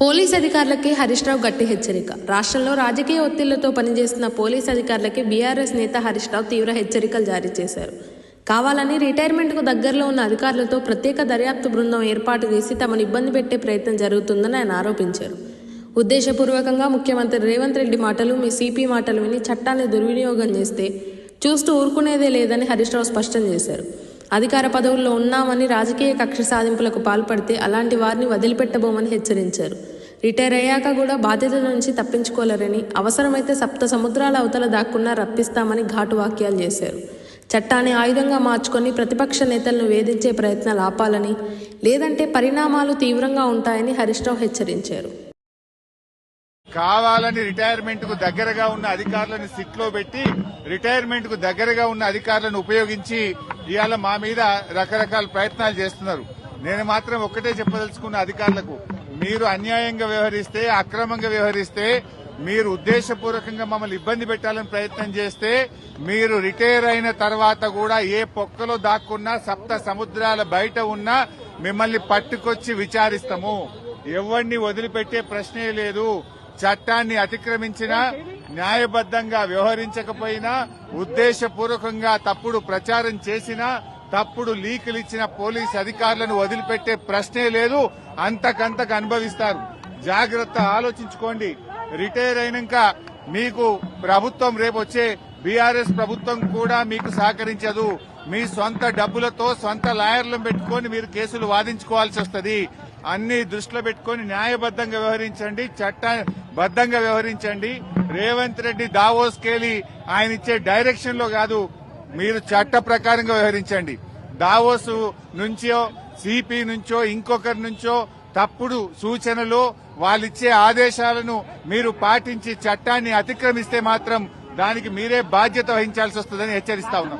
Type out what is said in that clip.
Police అధికారులకి హరీష్ రావు గట్టి హెచ్చరిక. రాష్ట్రంలో రాజకీయ ఒత్తిళ్లతో పనిచేస్తున్న పోలీస్ అధికారులకి బీఆర్ఎస్ నేత హరీష్ రావు తీవ్ర హెచ్చరికలు జారీ చేశారు. కావాలని రిటైర్మెంట్కు దగ్గరలో ఉన్న అధికారులతో ప్రత్యేక దర్యాప్తు బృందం ఏర్పాటు చేసి తమను ఇబ్బంది పెట్టే ప్రయత్నం జరుగుతుందని ఆయన ఆరోపించారు. ఉద్దేశపూర్వకంగా ముఖ్యమంత్రి రేవంత్ రెడ్డి మాటలు, మీ సిపి మాటలు విని చట్టాన్ని దుర్వినియోగం చేస్తే చూస్తూ ఊరుకునేదే లేదని హరీష్ రావు స్పష్టం చేశారు. అధికార పదవుల్లో ఉన్నామని రాజకీయ కక్ష సాధింపులకు పాల్పడితే అలాంటి వారిని వదిలిపెట్టబోమని హెచ్చరించారు. రిటైర్ అయ్యాక కూడా బాధ్యతల నుంచి తప్పించుకోలేరని, అవసరమైతే సప్త సముద్రాల అవతల దాక్కున్నా రప్పిస్తామని ఘాటు వాక్యాలు చేశారు. చట్టాన్ని ఆయుధంగా మార్చుకొని ప్రతిపక్ష నేతలను వేధించే ప్రయత్నాలు ఆపాలని, లేదంటే పరిణామాలు తీవ్రంగా ఉంటాయని హరీష్ రావు హెచ్చరించారు. కావాలని రిటైర్మెంట్ కు దగ్గరగా ఉన్న అధికారులను సిట్లో పెట్టి రిటైర్మెంట్ కు దగ్గరగా ఉన్న అధికారులను ఉపయోగించి ఇవాళ మా మీద రకరకాల ప్రయత్నాలు చేస్తున్నారు. నేను మాత్రం ఒక్కటే చెప్పదలుచుకున్న అధికారులకు, మీరు అన్యాయంగా వ్యవహరిస్తే, అక్రమంగా వ్యవహరిస్తే, మీరు ఉద్దేశపూర్వకంగా మమ్మల్ని ఇబ్బంది పెట్టాలని ప్రయత్నం చేస్తే, మీరు రిటైర్ అయిన తర్వాత కూడా ఏ పొక్కలో దాక్కున్నా, సప్త సముద్రాల బయట ఉన్నా మిమ్మల్ని పట్టుకొచ్చి విచారిస్తాము. ఎవరిని వదిలిపెట్టే ప్రశ్నే లేదు. చట్టాన్ని అతిక్రమించినా, న్యాయబద్దంగా వ్యవహరించకపోయినా, ఉద్దేశపూర్వకంగా తప్పుడు ప్రచారం చేసినా, తప్పుడు లీకులు ఇచ్చిన పోలీస్ అధికారులను వదిలిపెట్టే ప్రశ్నే లేదు. అంతకంతకు అనుభవిస్తారు. జాగ్రత్త, ఆలోచించుకోండి. రిటైర్ అయినాక మీకు ప్రభుత్వం, రేపు వచ్చే బీఆర్ఎస్ ప్రభుత్వం కూడా మీకు సహకరించదు. మీ సొంత డబ్బులతో సొంత లాయర్లను పెట్టుకుని మీరు కేసులు వాదించుకోవాల్సి వస్తుంది. అన్ని దృష్టిలో పెట్టుకుని న్యాయబద్దంగా వ్యవహరించండి, చట్టబద్దంగా వ్యవహరించండి. రేవంత్ రెడ్డి దావోస్కెళ్లి ఆయన ఇచ్చే డైరెక్షన్ లో కాదు, మీరు చట్ట ప్రకారంగా వ్యవహరించండి. దావోస్ నుంచో, సిపి నుంచో, ఇంకొకరి నుంచో తప్పుడు సూచనలు, వాళ్ళిచ్చే ఆదేశాలను మీరు పాటించి చట్టాన్ని అతిక్రమిస్తే మాత్రం దానికి మీరే బాధ్యత వహించాల్సి వస్తుందని హెచ్చరిస్తా ఉన్నాం.